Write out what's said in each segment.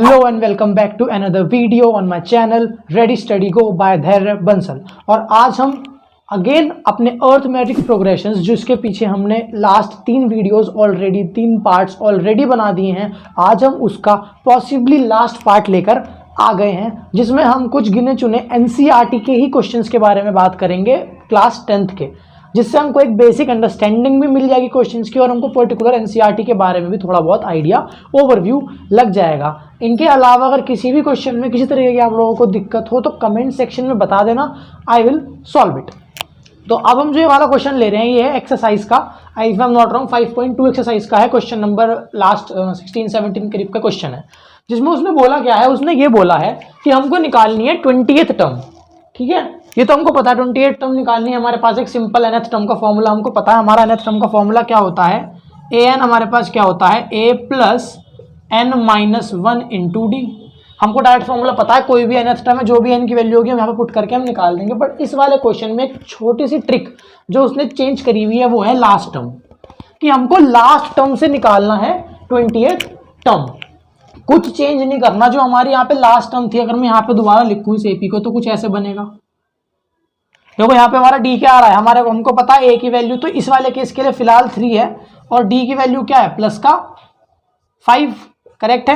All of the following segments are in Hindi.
Hello and welcome back to another video on my channel ready study go by Dhairya Bansal. और आज हम अगेन अपने अर्थमेटिक प्रोग्रेशंस, जिसके पीछे हमने last 3 videos already 3 parts already बना दिए हैं, आज हम उसका पॉसिबली लास्ट पार्ट लेकर आ गए हैं, जिसमें हम कुछ गिने चुने एनसीईआरटी के ही क्वेश्चंस के बारे में बात करेंगे क्लास 10th के, जिससे हमको एक बेसिक अंडरस्टैंडिंग भी मिल जाएगी क्वेश्चंस की और हमको पर्टिकुलर एनसीईआरटी के बारे में भी थोड़ा बहुत आइडिया ओवरव्यू लग जाएगा। इनके अलावा अगर किसी भी क्वेश्चन में किसी तरीके की आप लोगों को दिक्कत हो तो कमेंट सेक्शन में बता देना, आई विल सॉल्व इट। तो अब हम जो ये वाला क्वेश्चन ले रहे हैं ये है एक्सरसाइज का, if I am not wrong 5.2 exercise का है, क्वेश्चन नंबर लास्ट 16-17 करीब का क्वेश्चन है, जिसमें उसने बोला क्या है, उसने ये बोला है कि हमको निकालनी है 20th टर्म। ठीक है, ये तो हमको पता है 28 टर्म निकालनी है। हमारे पास एक सिंपल nth टर्म का फॉर्मूला हमको पता है। हमारा nth टर्म का फॉर्मूला क्या होता है, an हमारे पास क्या होता है a plus n-1 into D. हमको डायरेक्ट फॉर्मूला पता है, कोई भी nth टर्म है जो भी n की वैल्यू होगी हम यहाँ पे पुट करके हम निकाल देंगे। बट इस वाले क्वेश्चन में एक छोटी सी ट्रिक जो उसने चेंज करी हुई है वो है लास्ट टर्म, कि हमको लास्ट टर्म से निकालना है 20th टर्म। कुछ चेंज नहीं करना, जो हमारी यहाँ पे लास्ट टर्म थी, अगर मैं यहाँ पे दोबारा लिखूँ इस एपी को तो कुछ ऐसे बनेगा। देखो यहाँ पे हमारा डी क्या आ रहा है, हमारे हमको पता है ए की वैल्यू तो इस वाले केस के लिए फिलहाल 3 है और डी की वैल्यू क्या है प्लस का 5, करेक्ट है।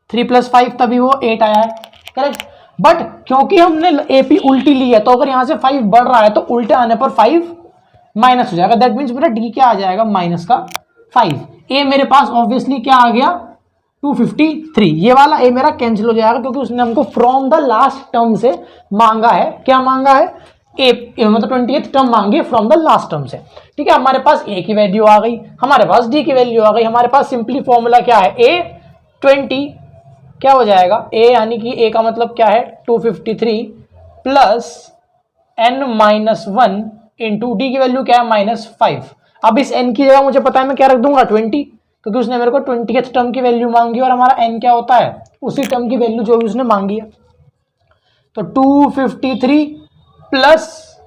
3 + 5 तभी वो 8 आया है, करेक्ट। बट क्योंकि हमने एपी उल्टी ली है तो अगर यहाँ से 5 बढ़ रहा है तो उल्टे आने पर 5 माइनस हो जाएगा। दैट मीन्स मेरा डी क्या आ जाएगा माइनस का 5। ए मेरे पास ऑब्वियसली क्या आ गया 253। ये वाला ए मेरा कैंसिल हो जाएगा क्योंकि उसने हमको फ्रॉम द लास्ट टर्म से मांगा है। क्या मांगा है, ए मतलब 20th टर्म मांगी फ्रॉम द लास्ट टर्म से। ठीक है, हमारे पास ए की वैल्यू आ गई, हमारे पास डी की वैल्यू आ गई। हमारे पास सिंपली फॉर्मूला क्या है, ए 20 क्या हो जाएगा, ए यानी कि ए का मतलब क्या है 253 प्लस n-1 इंटू डी की वैल्यू क्या है -5। अब इस n की जगह मुझे पता है मैं क्या रख दूंगा 20, क्योंकि उसने मेरे को 20th टर्म की वैल्यू मांगी और हमारा n क्या होता है उसी टर्म की वैल्यू जो भी उसने मांगी है। तो 253 प्लस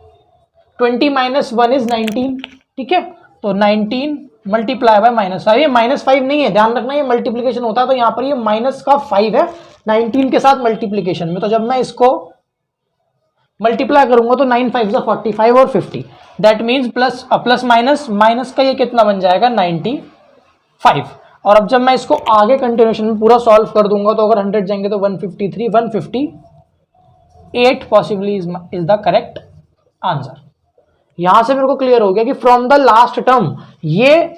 20 - 1 इज 19। ठीक है, तो 19 मल्टीप्लाई बाय -5। ये -5 नहीं है, ध्यान रखना, ये मल्टीप्लीकेशन होता है तो यहाँ पर ये माइनस का 5 है 19 के साथ मल्टीप्लीकेशन में। तो जब मैं इसको मल्टीप्लाई करूंगा तो 9 5 45 और 50, दैट मीन्स प्लस माइनस का ये कितना बन जाएगा 95। और अब जब मैं इसको आगे कंटिन्यूएशन में पूरा सॉल्व कर दूंगा तो अगर 100 जाएंगे तो 153 158 possibly is the correct answer. यहां से मेरे को क्लियर हो गया कि फ्रॉम द लास्ट टर्म ये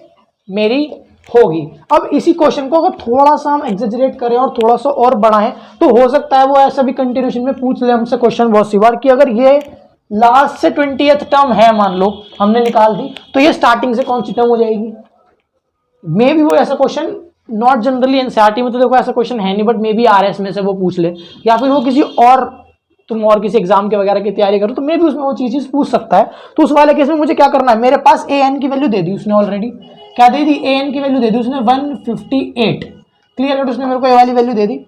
मेरी होगी। अब इसी क्वेश्चन को अगर थोड़ा सा हम एग्जेजरेट करें और थोड़ा सा और बढ़ाएं तो हो सकता है वो ऐसा भी कंटिन्यूएशन में पूछ ले हमसे क्वेश्चन बहुत सी बार कि अगर ये लास्ट से 20th टर्म है, मान लो हमने निकाल दी, तो ये स्टार्टिंग से कौन सी टर्म हो जाएगी। मे भी वो ऐसा क्वेश्चन नॉट जनरली एनसीईआरटी में तो देखो ऐसा क्वेश्चन है नहीं, बट मे बी आरएस में से वो पूछ ले, या फिर वो किसी और तुम और किसी एग्जाम के वगैरह की तैयारी करो तो मे भी उसमें वो चीज पूछ सकता है। तो उस वाले केस में मुझे क्या करना है, मेरे पास ए एन की वैल्यू दे दी उसने ऑलरेडी, क्या दे दी, ए एन की वैल्यू दे दी उसने 158। क्लियर कट, उसने मेरे को ए वाली वैल्यू दे दी।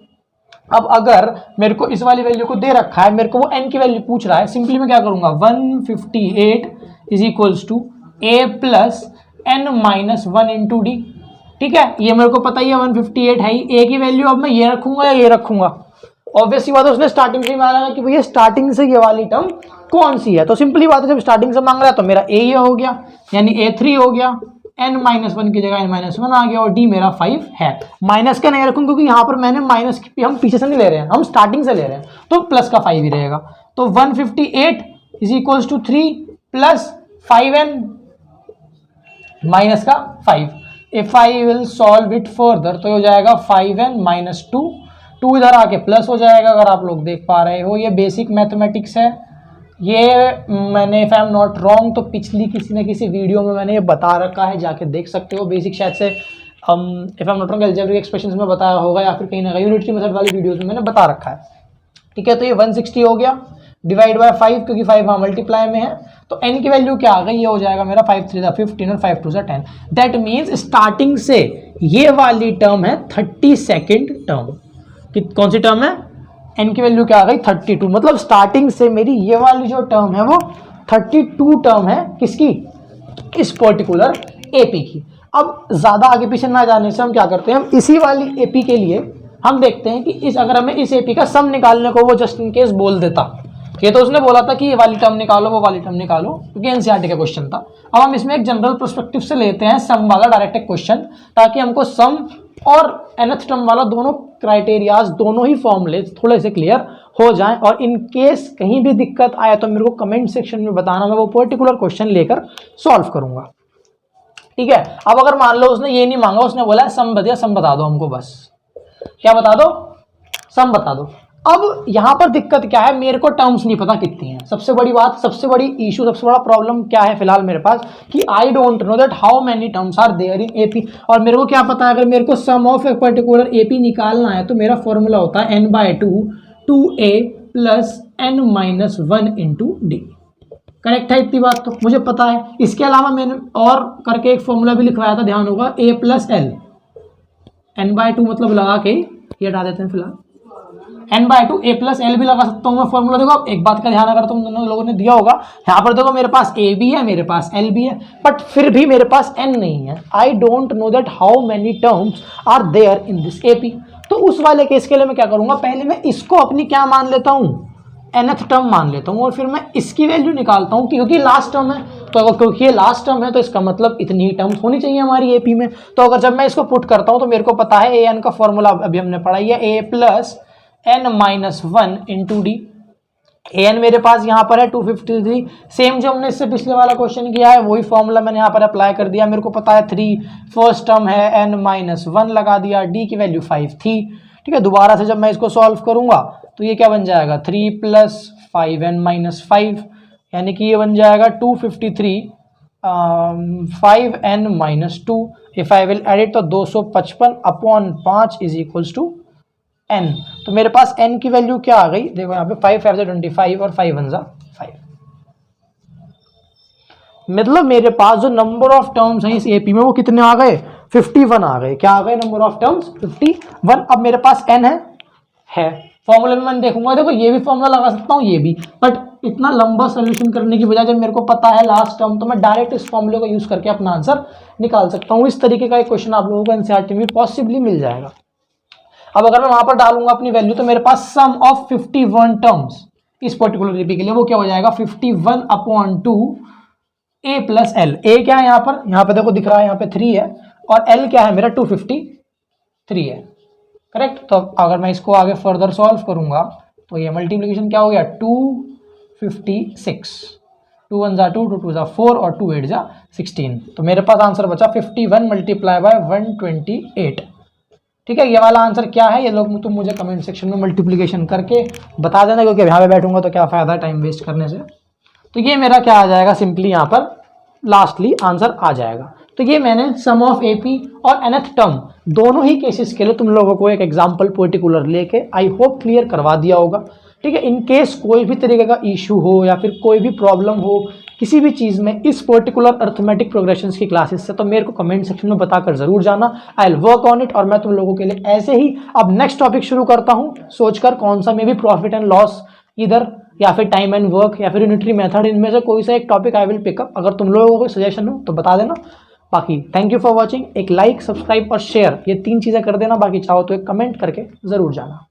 अब अगर मेरे को इस वाली वैल्यू को दे रखा है, मेरे को वो एन की वैल्यू पूछ रहा है, सिंपली मैं क्या करूंगा 158 is equals to a plus n-1 into d. ठीक है, ये मेरे को पता ही है 158 है ही। ए की वैल्यू अब मैं ये रखूंगा या ये रखूंगा, ऑब्वियसली बात है उसने स्टार्टिंग से ही मांगा कि भैया स्टार्टिंग से ये वाली टर्म कौन सी है। तो सिंपली बात है जब स्टार्टिंग से मांग रहा है तो मेरा ए ये हो गया, यानी A3 हो गया, n-1 की जगह n-1 आ गया और डी मेरा 5 है। माइनस का नहीं रखूँ क्योंकि यहाँ पर मैंने माइनस हम पीछे से नहीं ले रहे हैं, हम स्टार्टिंग से ले रहे हैं, तो प्लस का 5 ही रहेगा। तो 158 is equals to 3 plus 5n minus का 5। If I will solve it further तो हो जाएगा 5n - 2 इधर आके प्लस हो जाएगा। अगर आप लोग देख पा रहे हो ये बेसिक मैथमेटिक्स है, ये मैंने if I am not wrong तो पिछली किसी न किसी वीडियो में मैंने ये बता रखा है, जाके देख सकते हो। बेसिक शायद से if I am not wrong algebraic expressions में बताया होगा या फिर कहीं ना कहीं यूनिटरी मेथड वाली वीडियोस में मैंने बता रखा है। ठीक है, तो ये 160 हो गया डिवाइड बाय 5 क्योंकि 5 वहाँ मल्टीप्लाई में है, तो n की वैल्यू क्या आ गई, ये हो जाएगा मेरा 5 3 15 और 5 2 10। दैट मीन्स स्टार्टिंग से ये वाली टर्म है 32nd टर्म। कौन सी टर्म है, n की वैल्यू क्या आ गई 32, मतलब स्टार्टिंग से मेरी ये वाली जो टर्म है वो 32 टर्म है किसकी, इस पर्टिकुलर एपी की। अब ज्यादा आगे पीछे ना जाने से हम क्या करते हैं, हम इसी वाली एपी के लिए हम देखते हैं कि इस अगर हमें इस एपी का सम निकालने को वो जस्ट इन केस बोल देता, ये तो उसने बोला था कि ये वाली टर्म निकालो वो वाली टर्म निकालो क्योंकि एनसीईआरटी का क्वेश्चन था। अब हम इसमें एक जनरल पर्सपेक्टिव से लेते हैं सम वाला डायरेक्ट एक क्वेश्चन, ताकि हमको सम और nth टर्म वाला दोनों क्राइटेरियाज दोनों ही फॉर्मूले थोड़े से क्लियर हो जाएं, और इन केस कहीं भी दिक्कत आए तो मेरे को कमेंट सेक्शन में बताना, मैं वो पर्टिकुलर क्वेश्चन लेकर सॉल्व करूंगा। ठीक है, अब अगर मान लो उसने ये नहीं मांगा, उसने बोला सम बता दो हमको, बस क्या बता दो, सम बता दो। अब यहां पर दिक्कत क्या है, मेरे को टर्म्स नहीं पता कितनी है। सबसे बड़ी बात, सबसे बड़ी इशू, सबसे बड़ा प्रॉब्लम क्या है फिलहाल मेरे पास कि I don't know that how many terms are there in AP. और मेरे को क्या पता है, अगर मेरे को sum of a particular AP निकालना है तो मेरा फॉर्मूला होता है n/2 2a plus n-1 into D. Correct है, इतनी बात तो मुझे पता है। इसके अलावा मैंने और करके एक फॉर्मूला भी लिखवाया था, ध्यान होगा, a प्लस एल, n/2 मतलब लगा के ये हटा देते हैं फिलहाल, n/2 a प्लस एल भी लगा सकता हूँ मैं फॉर्मूला। देखो एक बात का ध्यान अगर तुम दोनों लोगों ने दिया होगा, यहाँ पर देखो मेरे पास a भी है, मेरे पास l भी है, बट फिर भी मेरे पास n नहीं है। I don't know that how many terms are there in this AP. तो उस वाले केस के लिए मैं क्या करूंगा, पहले मैं इसको अपनी क्या मान लेता हूँ, nth टर्म मान लेता हूँ, और फिर मैं इसकी वैल्यू निकालता हूँ क्योंकि लास्ट टर्म है। तो अगर क्योंकि ये लास्ट टर्म है तो इसका मतलब इतनी ही टर्म्स होनी चाहिए हमारी एपी में। तो अगर जब मैं इसको पुट करता हूँ तो मेरे को पता है an का फॉर्मूला अभी हमने पढ़ा है, a plus n-1 into D. an मेरे पास यहाँ पर है 253, सेम जो हमने इससे पिछले वाला क्वेश्चन किया है वही फॉर्मूला मैंने यहाँ पर अप्लाई कर दिया। मेरे को पता है 3 फर्स्ट टर्म है, n-1 लगा दिया, d की वैल्यू 5 थी। ठीक है, दोबारा से जब मैं इसको सॉल्व करूंगा तो ये क्या बन जाएगा, 3 प्लस 5n-5, यानी कि ये बन जाएगा 253 5n-2। If I will edit तो 255 upon 5 is equals to n। तो मेरे पास n की वैल्यू क्या आ गई, देखो यहाँ पे 5 5 25 और 5 1 5, मतलब मेरे पास जो नंबर ऑफ टर्म्स हैं इस एपी में वो कितने आ गए, 51 आ गए। क्या आ गए नंबर ऑफ टर्म्स, 51। अब मेरे पास n है फॉर्मूले में मैंने देखूंगा, देखो ये भी फॉर्मूला लगा सकता हूँ, ये भी, बट इतना लंबा सोल्यूशन करने की बजाय जब मेरे को पता है लास्ट टर्म तो मैं डायरेक्ट इस फॉर्मूले को यूज करके अपना आंसर निकाल सकता हूँ। इस तरीके का एक क्वेश्चन आप लोगों को एनसीईआरटी में पॉसिबली मिल जाएगा। अब अगर मैं वहां पर डालूंगा अपनी वैल्यू तो मेरे पास सम ऑफ 51 टर्म्स इस पर्टिकुलर एपी के लिए वो क्या हो जाएगा, 51 अपॉन 2 a प्लस एल। ए क्या है यहाँ पर देखो दिख रहा है, यहाँ पे 3 है, और एल क्या है मेरा 253 है। करेक्ट। तो अगर मैं इसको आगे फर्दर सॉल्व करूंगा तो ये मल्टीप्लिकेशन क्या हो गया, 256, 2 1 2, 2 2 4 और 2 8 16। तो मेरे पास आंसर बचा 51 मल्टीप्लाई बाय 128। ठीक है, ये वाला आंसर क्या है ये लोग तुम मुझे कमेंट सेक्शन में मल्टीप्लिकेशन करके बता देना, क्योंकि यहाँ पे बैठूंगा तो क्या फायदा टाइम वेस्ट करने से। तो ये मेरा क्या आ जाएगा, सिंपली यहाँ पर लास्टली आंसर आ जाएगा। तो ये मैंने सम ऑफ एपी और nth टर्म दोनों ही केसेस के लिए तुम लोगों को एक एग्जांपल पर्टिकुलर लेके आई होप क्लियर करवा दिया होगा। ठीक है, इन केस कोई भी तरीके का इशू हो या फिर कोई भी प्रॉब्लम हो किसी भी चीज़ में इस पर्टिकुलर अर्थमेटिक प्रोग्रेशंस की क्लासेस से, तो मेरे को कमेंट सेक्शन में बताकर जरूर जाना। I will work on it. और मैं तुम लोगों के लिए ऐसे ही अब नेक्स्ट टॉपिक शुरू करता हूँ, सोचकर कौन सा मे भी प्रॉफिट एंड लॉस इधर या फिर टाइम एंड वर्क या फिर यूनिटरी मेथड, इनमें से कोई सा एक टॉपिक आई विल पिकअप। अगर तुम लोगों को कोई सजेशन हो तो बता देना। बाकी थैंक यू फॉर वॉचिंग। एक लाइक, सब्सक्राइब और शेयर ये 3 चीज़ें कर देना। बाकी चाहो तो एक कमेंट करके ज़रूर जाना।